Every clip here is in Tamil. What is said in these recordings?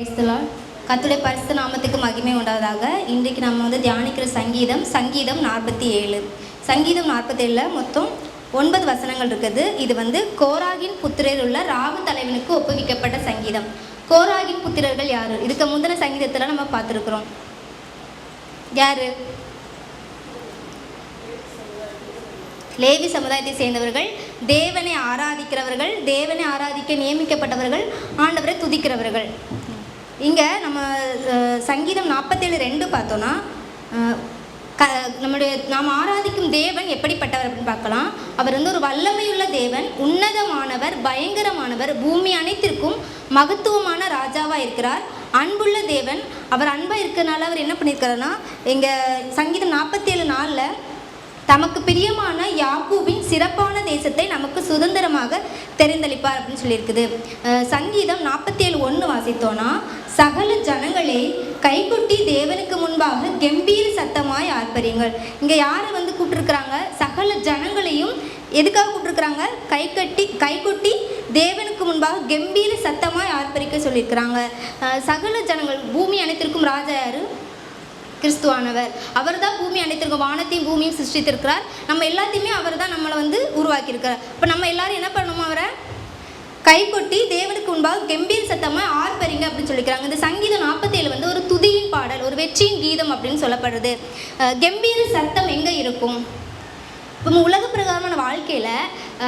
கர்த்தருடைய பரிசுத்த நாமத்துக்கு மகிமை உண்டாவதாக. இன்றைக்கு நம்ம தியானிக்கிற சங்கீதம் 47. சங்கீதம் 47 மொத்தம் 9 வசனங்கள் இருக்குது. இது கோராகின் புத்திரர் உள்ள ராகு தலைவனுக்கு ஒப்புவிக்கப்பட்ட சங்கீதம். கோராகின் புத்திரர்கள் யாரு? இதுக்கு முந்தின சங்கீதத்தில் நம்ம பார்த்துருக்குறோம். யாரு? லேவி சமுதாயத்தை சேர்ந்தவர்கள், தேவனை ஆராதிக்கிறவர்கள், தேவனை ஆராதிக்க நியமிக்கப்பட்டவர்கள், ஆண்டவரை துதிக்கிறவர்கள். இங்கே நம்ம சங்கீதம் 47:2 பார்த்தோன்னா நாம் ஆராதிக்கும் தேவன் எப்படிப்பட்டவர் அப்படின்னு பார்க்கலாம். அவர் ஒரு வல்லமையுள்ள தேவன், உன்னதமானவர், பயங்கரமானவர், பூமி அனைத்திற்கும் மகத்துவமான ராஜாவாக இருக்கிறார், அன்புள்ள தேவன். அவர் அன்பாக இருக்கிறனால அவர் என்ன பண்ணியிருக்கிறாருன்னா, எங்கள் சங்கீதம் 47:4 தமக்கு பிரியமான யாக்கூபின் சிறப்பான தேசத்தை நமக்கு சுதந்திரமாக தெரிந்தளிப்பார் அப்படின்னு சொல்லியிருக்குது. சங்கீதம் 47:1 வாசித்தோன்னா, சகல ஜனங்களே கைகொட்டி தேவனுக்கு முன்பாக கம்பீர சத்தமாய் ஆர்ப்பரியுங்கள். இங்கே யாரை கூப்பிட்டுருக்குறாங்க? சகல ஜனங்களையும் எதுக்காக கூப்பிட்டுருக்குறாங்க? கைகொட்டி தேவனுக்கு முன்பாக கம்பீர சத்தமாய் ஆர்ப்பரிக்க சொல்லியிருக்கிறாங்க. சகல ஜனங்கள், பூமி அனைத்திற்கும் ராஜா யாரு? கிறிஸ்துவானவர். அவர் தான் பூமி அனைத்திற்கும், வானத்தையும் பூமியும் சிருஷ்டித்திருக்கிறார். நம்ம எல்லாத்தையுமே அவர் தான் நம்மளை உருவாக்கியிருக்கிறார். இப்போ நம்ம எல்லாரும் என்ன பண்ணணுமோ, அவரை கைகொட்டி தேவனுக்கு முன்பாக கம்பீர சத்தமாக ஆர்ப்பரிங்க அப்படின்னு சொல்லிக்கிறாங்க. இந்த சங்கீதம் 47 ஒரு துதியின் பாடல், ஒரு வெற்றியின் கீதம் அப்படின்னு சொல்லப்படுறது. கம்பீர சத்தம் எங்கே இருக்கும்? இப்போ உலக பிரகாரமான வாழ்க்கையில்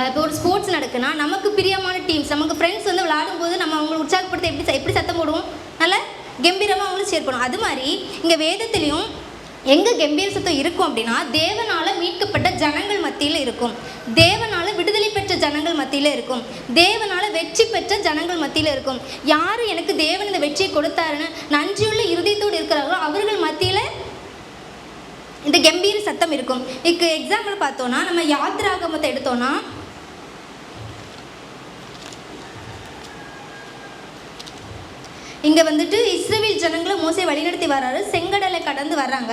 இப்போ ஒரு ஸ்போர்ட்ஸ் நடக்குன்னா, நமக்கு பிரியமான டீம்ஸ், நமக்கு ஃப்ரெண்ட்ஸ் விளையாடும் போது நம்ம அவங்களை உற்சாகப்படுத்த எப்படி சத்தம் போடுவோம்? நல்லா கம்பீரமாக அவங்களும் சேர்க்கணும். அது மாதிரி இங்கே வேதத்துலேயும் எங்கே கம்பீர சத்தம் இருக்கும் அப்படின்னா, தேவனால் மீட்கப்பட்ட ஜனங்கள் மத்தியில் இருக்கும், தேவனால் விடுதலை பெற்ற ஜனங்கள் மத்தியில் இருக்கும், தேவனால் வெற்றி பெற்ற ஜனங்கள் மத்தியில் இருக்கும். யார் எனக்கு தேவன் இந்த வெற்றியை கொடுத்தாருன்னு நன்றியுள்ள இருதயத்தோடு இருக்கிறார்களோ அவர்கள் மத்தியில் இந்த கம்பீர சத்தம் இருக்கும். இதுக்கு எக்ஸாம்பிள் பார்த்தோன்னா, நம்ம யாத்திராகமத்தை எடுத்தோன்னா, இங்கே இஸ்ரவேல் ஜனங்களை மோசே வழிநடத்தி வர்றாரு, செங்கடலை கடந்து வர்றாங்க.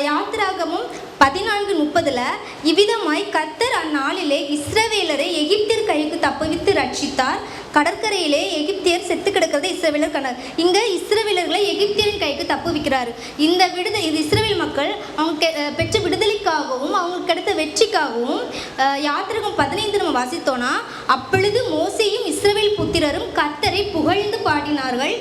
யாத்திராகமும் 14:30 இவ்விதமாய் கர்த்தர் அந்நாளிலே இஸ்ரவேலரை எகிப்தியர் கைக்கு தப்புவித்து ரட்சித்தார், கடற்கரையிலே எகிப்தியர் செத்து கிடக்கிறத இஸ்ரவேலர் கண்டார். இங்கே இஸ்ரவேலர்களை எகிப்தியரின் கைக்கு தப்புவிக்கிறாரு. இது இஸ்ரவேல் மக்கள் அவங்க பெற்ற விடுதலைக்காகவும் அவங்களுக்கு கிடைத்த வெற்றிக்காகவும். யாத்திராகமம் 15 நம்ம வாசித்தோன்னா, அப்பொழுது மோசேயும் இஸ்ரவேல் புத்திரரும் கர்த்தரை புகழ்ந்து பாடினார்கள்.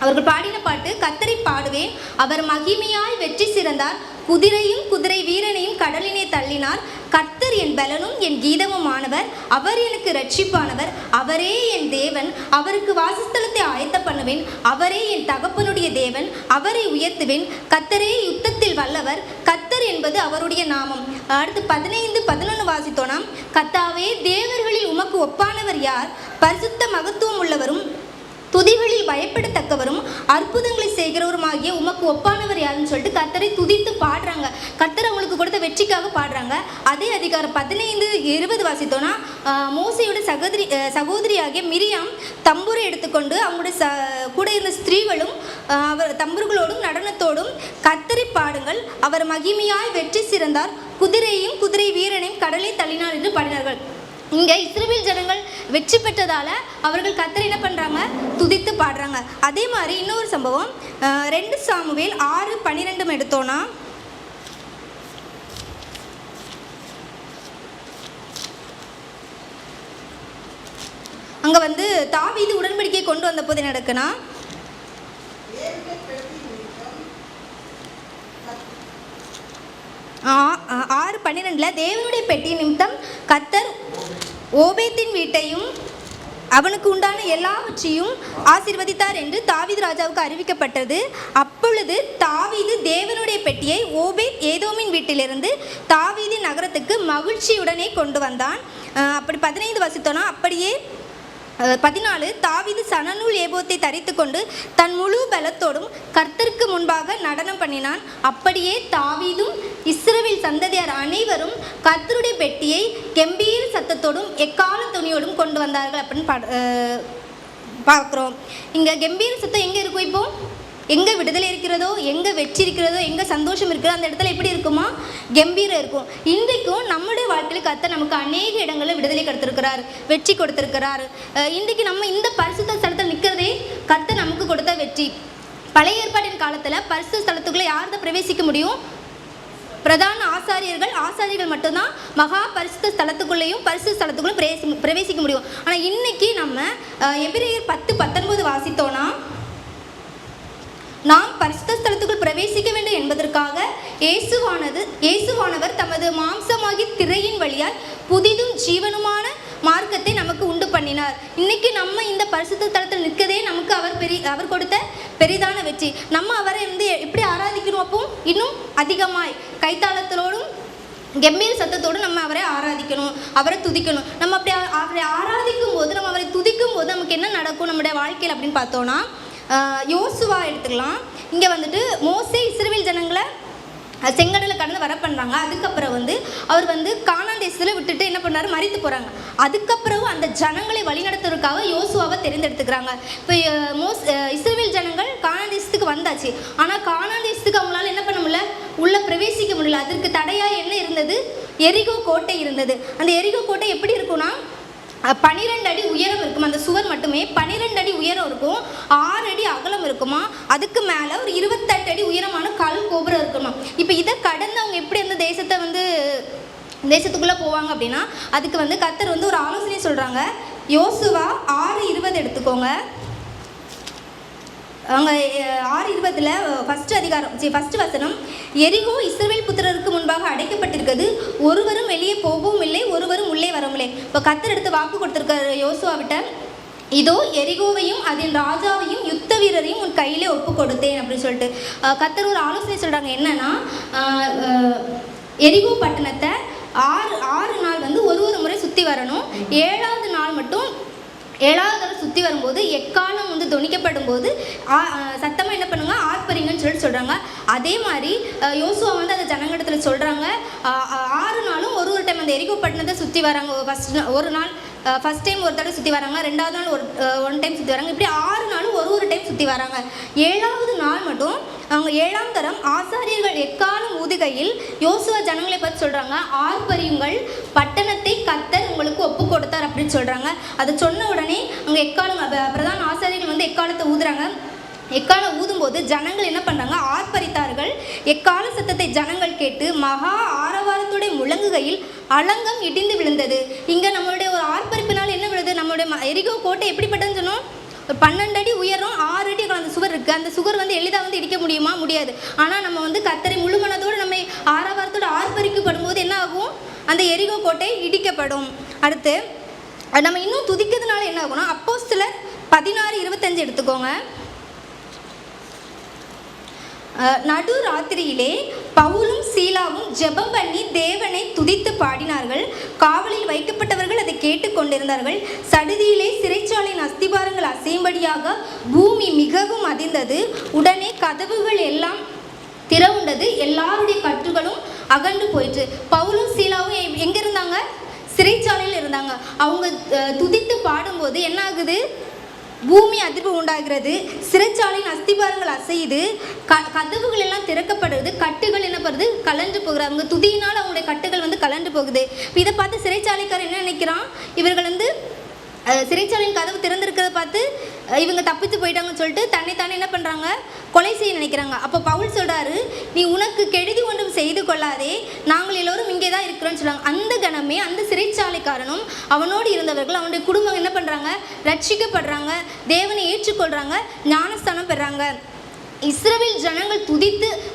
அவர்கள் பாடின பாட்டு, கர்த்தரை பாடுவேன், அவர் மகிமையாய் வெற்றி சிறந்தார், குதிரையும் குதிரை வீரனையும் கடலினை தள்ளினார், கர்த்தர் என் பலனும் என் கீதமுமானவர், அவர் எனக்கு இரட்சிப்பானவர், அவரே என் தேவன், அவருக்கு வாசஸ்தலத்தை ஆயத்த பண்ணுவேன், அவரே என் தகப்பனுடைய தேவன், அவரை உயர்த்துவேன், கர்த்தரே யுத்தத்தில் வல்லவர், கர்த்தர் என்பது அவருடைய நாமம். அடுத்து 15:11 வாசித்தோனா, கர்த்தாவே தேவர்களில் உமக்கு ஒப்பானவர் யார்? பரிசுத்த மகத்துவம் உள்ளவரும் துதிகளில் பயப்படத்தக்கவரும் அற்புதங்களை செய்கிறவருமாகிய உமக்கு ஒப்பானவர் யாருன்னு சொல்லிட்டு கர்த்தரை துதித்து பாடுறாங்க. கர்த்தர் அவங்களுக்கு கொடுத்த வெற்றிக்காக பாடுறாங்க. அதே அதிகாரம் 15:20 வாசித்தோன்னா, மோசையோட சகோதரியாகிய மிரியாம் தம்புரை எடுத்துக்கொண்டு அவங்களுடைய கூட இருந்த ஸ்திரீகளும் அவர் தம்புர்களோடும் நடனத்தோடும் கர்த்தரை பாடுங்கள், அவர் மகிமையாய் வெற்றி சிறந்தார், குதிரையும் குதிரை வீரனையும் கடலை தள்ளினார் என்று பாடினார்கள். இங்கே இஸ்ரவேல் ஜனங்கள் வெற்றி பெற்றதால் அவர்கள் கர்த்தரை என்ன பண்ணுறாங்க? துதித்து பாடுறாங்க. அதே மாதிரி இன்னொரு சம்பவம் 2 சாமுவேல் 6:12 எடுத்தோன்னா, அங்கே தாவீது உடன்படிக்கையை கொண்டு வந்த போது என்ன நடக்குன்னா, ஆறு 12 தேவனுடைய பெட்டி நிமித்தம் கர்த்தர் ஓபேத்தின் வீட்டையும் அவனுக்கு உண்டான எல்லாவற்றையும் ஆசீர்வதித்தார் என்று தாவீது ராஜாவுக்கு அறிவிக்கப்பட்டது. அப்பொழுது தாவீது தேவனுடைய பெட்டியை ஓபேத் ஏதோமின் வீட்டிலிருந்து தாவீதின் நகரத்துக்கு மகிழ்ச்சியுடனே கொண்டு வந்தான். அப்படி 15 வாசித்தோன்னா, அப்படியே 14 தாவீது சணநூல் ஏபோத்தை தரித்து கொண்டு தன் முழு பலத்தோடும் கர்த்தருக்கு முன்பாக நடனம் பண்ணினான். அப்படியே தாவீதும் இஸ்ரவேல் சந்ததியார் அனைவரும் கர்த்தருடைய பெட்டியை கம்பீர சத்தத்தோடும் எக்கால துணியோடும் கொண்டு வந்தார்கள் அப்படின்னு பார்க்குறோம். இங்கே கம்பீர சத்தம் எங்கே இருக்கும்? இப்போ எங்கே விடுதலை இருக்கிறதோ, எங்கே வெற்றி இருக்கிறதோ, எங்கே சந்தோஷம் இருக்கிறதோ அந்த இடத்துல எப்படி இருக்குமா? கம்பீரம் இருக்கும். இன்றைக்கும் நம்முடைய வாழ்க்கையில் கர்த்தர் நமக்கு அநேக இடங்களில் விடுதலை கொடுத்திருக்கிறார், வெற்றி கொடுத்திருக்கிறார். இன்றைக்கு நம்ம இந்த பரிசுத்த ஸ்தலத்தில் நிற்கிறதே கர்த்தர் நமக்கு கொடுத்த வெற்றி. பழைய ஏற்பாட்டின் காலத்தில் பரிசுத்த ஸ்தலத்துக்குள்ளே யார் தான் பிரவேசிக்க முடியும்? பிரதான ஆசாரியர்கள் மட்டும்தான் மகா பரிசுத்த ஸ்தலத்துக்குள்ளேயும் பரிசுத்த ஸ்தலத்துக்குள்ளேயும் பிரவேசிக்க முடியும். ஆனால் இன்னைக்கு நம்ம எபிரேயர் 10:19 வாசித்தோன்னா, நாம் பரிசுத்த ஸ்தலத்துக்குள் பிரவேசிக்க வேண்டும் என்பதற்காக இயேசுவானவர் தமது மாம்சமாகி திரையின் வழியால் புதிதும் ஜீவனுமான மார்க்கத்தை நமக்கு உண்டு பண்ணினார். இன்னைக்கு நம்ம இந்த பரிசுத்த ஸ்தலத்தில் நிற்கதே நமக்கு அவர் கொடுத்த பெரிதான வெற்றி. நம்ம அவரை எப்படி ஆராதிக்கணும்? அப்போ இன்னும் அதிகமாய் கைத்தாளத்தோடும் கம்பீர சத்தத்தோடு நம்ம அவரை ஆராதிக்கணும், அவரை துதிக்கணும். நம்ம அப்படி அவரை ஆராதிக்கும் போது, நம்ம அவரை துதிக்கும் போது நமக்கு என்ன நடக்கும் நம்முடைய வாழ்க்கையில் அப்படின்னு பார்த்தோன்னா, யோசுவா எடுத்துக்கலாம். இங்கே மோசே இஸ்ரவேல் ஜனங்களை செங்கடலை கடந்து வர பண்ணுறாங்க. அதுக்கப்புறம் அவர் கானான் தேசத்தில் விட்டுட்டு என்ன பண்ணாரு? மரித்து போகிறாங்க. அதுக்கப்புறம் அந்த ஜனங்களை வழிநடத்துறதுக்காக யோசுவாவை தெரிந்தெடுத்துக்கிறாங்க. இப்போ இஸ்ரவேல் ஜனங்கள் கானான் தேசத்துக்கு வந்தாச்சு. ஆனால் கானான் தேசத்துக்கு அவங்களால என்ன பண்ண முடியல? உள்ளே பிரவேசிக்க முடியல. அதற்கு தடையாக என்ன இருந்தது? எரிகோ கோட்டை இருந்தது. அந்த எரிகோ கோட்டை எப்படி இருக்கும்னா, 12 அடி உயரம் இருக்கும். அந்த சுவர் மட்டுமே 12 அடி உயரம் இருக்கும், 6 அடி அகலம் இருக்குமா. அதுக்கு மேலே ஒரு 28 அடி உயரமான கல் கோபுரம் இருக்குமா. இப்போ இதை கடந்து அவங்க எப்படி அந்த தேசத்துக்குள்ளே போவாங்க அப்படின்னா, அதுக்கு கர்த்தர் ஒரு ஆலோசனை சொல்கிறாங்க. யோசுவா 6:20 எடுத்துக்கோங்க. அவங்க 6:20 ஃபர்ஸ்ட் வசனம், எரிகோ இஸ்ரவேல் புத்திரருக்கு முன்பாக அடைக்கப்பட்டிருக்கிறது, ஒருவரும் வெளியே போகவும் இல்லை, ஒருவரும் உள்ளே வரவும் இல்லை. இப்போ கர்த்தர் எடுத்து வாக்கு கொடுத்துருக்காரு யோசுவாவிட்ட, இதோ எரிகோவையும் அதன் ராஜாவையும் யுத்த வீரரையும் உன் கையிலே ஒப்பு கொடுத்தேன் அப்படின்னு சொல்லிட்டு கர்த்தர் ஒரு ஆலோசனை சொல்கிறாங்க. என்னன்னா, எரிகோ பட்டணத்தை 6 நாள் ஒரு முறை சுற்றி வரணும். 7வது நாள் மட்டும் 7வது தடவை சுற்றி வரும்போது எக்காலம் தொனிக்கப்படும் போது சத்தமாக என்ன பண்ணுங்க? ஆர்ப்பரிங்கன்னு சொல்கிறாங்க. அதே மாதிரி யோசுவா அந்த ஜனங்களிடத்தில் சொல்கிறாங்க, 6 நாளும் ஒரு டைம் அந்த எரிகோ பட்டணத்தை சுற்றி வராங்க. ஒரு நாள் ஃபஸ்ட் டைம் ஒரு தடவை சுற்றி வராங்க, 2வது நாள் ஒன் டைம் சுற்றி வராங்க. இப்படி 6 நாளும் ஒரு டைம் சுற்றி வராங்க. 7வது நாள் மட்டும் அவங்க 7ஆம் தரம் ஆசாரியர்கள் எக்காலம் ஊதுகையில் யோசுவா ஜனங்களை பார்த்து சொல்கிறாங்க, ஆர்ப்பரியுங்கள், பட்டணத்தை கர்த்தர் உங்களுக்கு ஒப்பு கொடுத்தார் அப்படின்னு சொல்கிறாங்க. அதை சொன்ன உடனே அவங்க எக்காலம் பிரதான ஆசாரியர்கள் எக்காலத்தை ஊதுறாங்க. எக்காலம் ஊதும்போது ஜனங்கள் என்ன பண்ணுறாங்க? ஆர்ப்பரித்தார்கள். எக்கால சத்தத்தை ஜனங்கள் கேட்டு மகா ஆரவாரத்துடைய முழங்குகையில் அலங்கம் இடிந்து விழுந்தது. இங்கே நம்மளுடைய ஒரு ஆர்ப்பரிப்பினால் என்ன விழுது? நம்மளுடைய எரிகோ கோட்டை எப்படிப்பட்டதுன்னு சொன்னோம்? 12 அடி உயரம், 6 அடி அந்த சுவர் இருக்குது. அந்த சுவர் எளிதாக இடிக்க முடியுமா? முடியாது. ஆனால் நம்ம கர்த்தரை முழுமனதோடு நம்ம ஆரவாரத்தோடு ஆர்ப்பரிக்கப்படும் போது என்ன ஆகும்? அந்த எரிகோ கோட்டை இடிக்கப்படும். அடுத்து நம்ம இன்னும் துதிக்கிறதுனால என்ன ஆகும்னா, அப்போஸ்தலர் 16:25 எடுத்துக்கோங்க. நடு ராத்திரியிலே பவுலும் சீலாவும் ஜெபம் பண்ணி தேவனை துதித்து பாடினார்கள். காவலில் வைக்கப்பட்டவர்கள் அதை கேட்டுக்கொண்டிருந்தார்கள். சடுதியிலே சிறைச்சாலையின் அஸ்திபாரங்கள் அசையும்படியாக பூமி மிகவும் அதிர்ந்தது. உடனே கதவுகள் எல்லாம் திறவுண்டது, எல்லாருடைய கட்டுகளும் அகன்று போயிற்று. பவுலும் சீலாவும் எங்கே இருந்தாங்க? சிறைச்சாலையில் இருந்தாங்க. அவங்க துதித்து பாடும்போது என்ன ஆகுது? பூமி அதிர்வு உண்டாகிறது, சிறைச்சாலையின் அஸ்திபாரங்கள் அசையுது, கதவுகள் எல்லாம் திறக்கப்படுறது, கட்டுகள் என்ன பண்ணுறது? கலண்டு போகுது. அவங்க துதியினால் அவங்களுடைய கட்டுகள் கலண்டு போகுது. இதை பார்த்து சிறைச்சாலைக்காரர் என்ன நினைக்கிறான்? இவர்கள் சிறைச்சாலையின் கதவு திறந்திருக்கிறத பார்த்து இவங்க தப்பித்து போயிட்டாங்கன்னு சொல்லிட்டு தன்னைத்தானே என்ன பண்ணுறாங்க? கொலை செய்ய நினைக்கிறாங்க. அப்போ பவுல் சொல்கிறாரு, நீ உனக்கு கெடுதி ஒன்றும் செய்து கொள்ளாதே, நாங்கள் எல்லோரும் இங்கே தான் இருக்கிறோன்னு சொல்கிறாங்க. அந்த கணமே அந்த சிறைச்சாலைக்காரனும் அவனோடு இருந்தவர்கள், அவனுடைய குடும்பம் என்ன பண்ணுறாங்க? ரட்சிக்கப்படுறாங்க, தேவனை ஏற்றுக்கொள்கிறாங்க, ஞானஸ்தானம் பெறாங்க. இஸ்ரவேல் ஜனங்கள்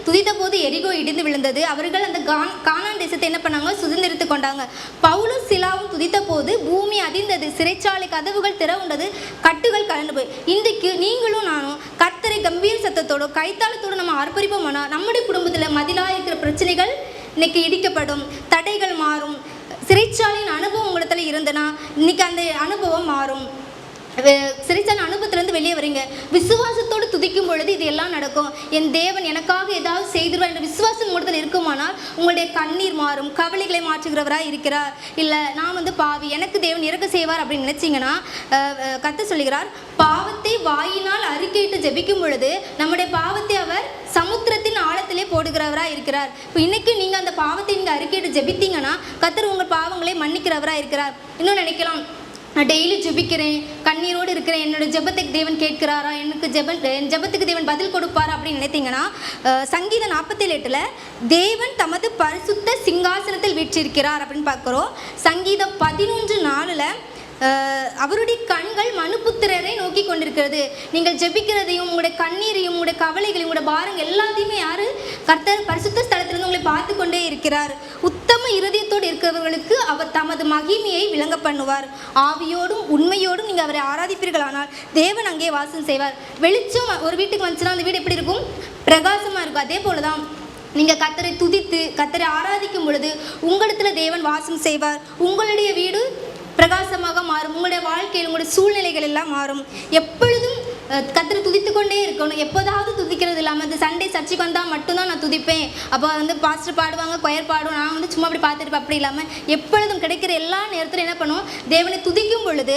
துதித்த போது எரிகோ இடிந்து விழுந்தது. அவர்கள் அந்த கானான் தேசத்தை என்ன பண்ணாங்க? சுதந்திரித்து கொண்டாங்க. பவுலும் சிலாவும் துதித்த போது பூமி அதிர்ந்தது, சிறைச்சாலை கதவுகள் திறவுண்டது, கட்டுகள் கலந்து போய். இன்றைக்கு நீங்களும் நானும் கர்த்தரை கம்பீர சத்தத்தோடு கைத்தாளத்தோடு நம்ம ஆர்ப்பரிப்போம்னா நம்முடைய குடும்பத்தில் மதிலாக இருக்கிற பிரச்சனைகள் இன்னைக்கு இடிக்கப்படும், தடைகள் மாறும். சிறைச்சாலையின் அனுபவம் உங்களிடத்துல இருந்தனா இன்னைக்கு அந்த அனுபவம் மாறும். சிறைச்சாலை அனுபவத்திலேருந்து இருந்து வெளியே வரீங்க. விசுவாசத்தோடு துதிக்கும் பொழுது இது எல்லாம் நடக்கும். என் தேவன் எனக்காக ஏதாவது செய்திருவார் என்ற விசுவாசம் உங்களிடத்தில் இருக்குமானால் உங்களுடைய கண்ணீர் மாறும், கவலைகளை மாற்றுகிறவராக இருக்கிறார். இல்லை நான் பாவி, எனக்கு தேவன் இறக்க செய்வார் அப்படின்னு நினைச்சிங்கன்னா கர்த்தர் சொல்லுகிறார், பாவத்தை வாயினால் அறிக்கையிட்டு ஜெபிக்கும் பொழுது நம்முடைய பாவத்தை அவர் சமுத்திரத்தின் ஆழத்திலே போடுகிறவராக இருக்கிறார். இப்போ இன்னைக்கு நீங்கள் அந்த பாவத்தை நீங்கள் அறிக்கையிட்டு ஜெபித்தீங்கன்னா கர்த்தர் உங்கள் பாவங்களை மன்னிக்கிறவராக இருக்கிறார். இன்னும் நினைக்கலாம், நான் டெய்லி ஜெபிக்கிறேன், கண்ணீரோடு இருக்கிறேன், என்னோட ஜெபத்துக்கு தேவன் கேட்கிறாரா, என் ஜெபத்துக்கு தேவன் பதில் கொடுப்பாரா அப்படின்னு நினைத்தீங்கன்னா சங்கீதம் 47:8 தேவன் தமது பரிசுத்த சிங்காசனத்தில் வீற்றிருக்கிறார் அப்படின்னு பார்க்குறோம். சங்கீதம் 11:4 அவருடைய கண்கள் மனுபுத்திரரை நோக்கி கொண்டிருக்கிறது. நீங்கள் ஜெபிக்கிறதையும் உங்களுடைய கண்ணீரையும் உங்களுடைய கவலைகளையும் உங்களுடைய பாரங்கள் எல்லாத்தையுமே யாரு? கர்த்தர் பரிசுத்த ஸ்தலத்திலிருந்து உங்களை பார்த்து கொண்டே இருக்கிறார். உத்தம இருதயத்தோடு இருக்கிறவர்களுக்கு அவர் தமது மகிமையை விளங்க பண்ணுவார். ஆவியோடும் உண்மையோடும் நீங்கள் அவரை ஆராதிப்பீர்களானால் தேவன் அங்கே வாசம் செய்வார். வெளிச்சம் ஒரு வீட்டுக்கு வந்துச்சுன்னா அந்த வீடு எப்படி இருக்கும்? பிரகாசமாக இருக்கும். அதே போலதான் நீங்கள் கர்த்தரை துதித்து கர்த்தரை ஆராதிக்கும் பொழுது உங்களிடத்துல தேவன் வாசம் செய்வார். உங்களுடைய வீடு பிரகாசமாக மாறும். உங்களுடைய வாழ்க்கையில் உங்களுடைய சூழ்நிலைகள் எல்லாம் மாறும். எப்பொழுதும் கர்த்தரை துதித்து கொண்டே இருக்கணும். எப்போதாவது துதிக்கிறது இல்லாமல் இந்த சண்டே சர்ச்சைக்கு வந்தால் மட்டும்தான் நான் துதிப்பேன், அப்போ பாஸ்டர் பாடுவாங்க, கொயர் பாடுவோம், நான் சும்மா அப்படி பார்த்துட்டு அப்படி இல்லாமல் எப்பொழுதும் கிடைக்கிற எல்லா நேரத்திலும் என்ன பண்ணுவோம்? தேவனை துதிக்கும் பொழுது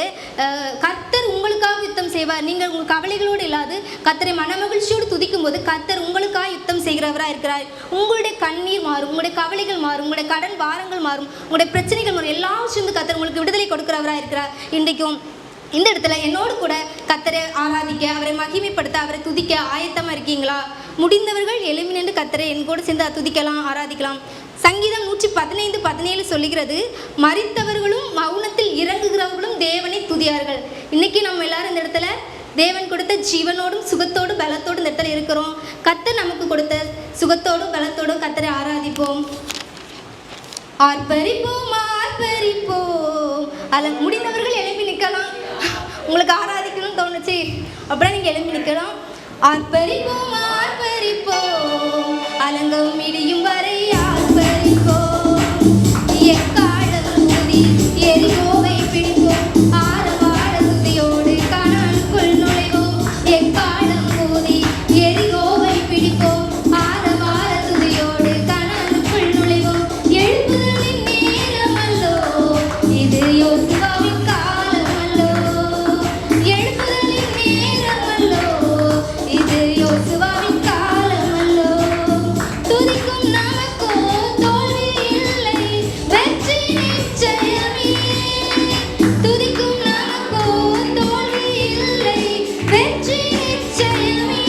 கர்த்தர் உங்களுக்காக யுத்தம் செய்வார். நீங்கள் உங்கள் கவலைகளோடு இல்லாது கர்த்தரை மனமகிழ்ச்சியோடு துதிக்கும் போது கர்த்தர் உங்களுக்காக யுத்தம் செய்கிறவராக இருக்கிறார். உங்களுடைய கண்ணீர் மாறும், உங்களுடைய கவலைகள் மாறும், உங்களுடைய கடன் பாரங்கள் மாறும், உங்களுடைய பிரச்சனைகள் மாறும். எல்லா விஷயமும் கர்த்தர் உங்களுக்கு விடுதலை கொடுக்கிறவராக இருக்கிறார். இன்றைக்கும் இந்த இடத்துல என்னோடு கூட கர்த்தரை ஆராதிக்க, அவரை மகிமைப்படுத்த, அவரை துதிக்க ஆயத்தமாக இருக்கீங்களா? முடிந்தவர்கள் எழும்பி நின்று கர்த்தரை என் கூட சேர்ந்து துதிக்கலாம், ஆராதிக்கலாம். சங்கீதம் 115:17 சொல்லுகிறது, மரித்தவர்களும் மௌனத்தில் இறங்குகிறவர்களும் தேவனை துதியார்கள். இன்னைக்கு நம்ம எல்லாரும் இந்த இடத்துல தேவன் கொடுத்த ஜீவனோடும் சுகத்தோடும் பலத்தோடும் இந்த இடத்துல இருக்கிறோம். கர்த்தர் நமக்கு கொடுத்த சுகத்தோடும் பலத்தோடும் கர்த்தரை ஆராதிப்போம். ஆர்ப்பரிப்போம் ஆர்ப்பரிப்போம். அதில் முடிந்தவர்கள் எழுப்பி நிற்கலாம். உங்களுக்கு ஆராதிக்கணும்னு தோணுச்சு அப்படின்னா நீங்கள் எழுப்பி நிற்கலாம். ஆர்ப்பரிப்போம் ஆர்ப்பரிப்போம், அலங்கம் இடியும் வரை ஆர்ப்பரிப்போம். எக்காலம் ஊதி எரிகோவை பிடிப்போம், ஆரவார துதியோடு கானானுக்குள் நுழைவோம். எக்காலம் ஊதி எரிகோவை பிடிப்போம், ஆரவார துதியோடு கானானுக்குள் நுழைவோம். எழுப்புதலின் நேரமல்லோ இது, யோசுவாவின் காலமல்லோ. எழுப்புதலின் நேரமல்லோ இது, யோசுவாவின் காலமல்லோ. துதிக்கும் நமக்கோ தோல்வி இல்லை, வெற்றி நிச்சயமே. துதிக்கும் நமக்கோ தோல்வி இல்லை, வெற்றி நிச்சயமே.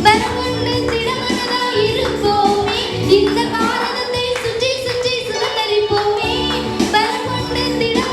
வரங்கொண்டு திடமனதாய் இருப்போமே, இந்த பாரதத்தை சுற்றி சுற்றி சுதந்தரிப்போமே. வரங்கொண்டு திடமனதாய்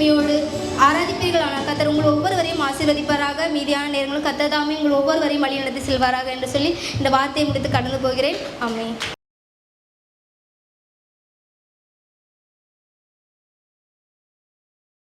உண்மையோடு ஆராதிப்பீர்களான கர்த்தர் உங்கள் ஒவ்வொருவரையும் ஆசீர்வதிப்பாராக. மீதியான நேரங்களும் கர்த்தர் தாமே உங்கள் ஒவ்வொருவரையும் வழி நடத்தி செல்வாராக என்று சொல்லி இந்த வார்த்தையை முடித்து கடந்து போகிறேன். ஆமென்.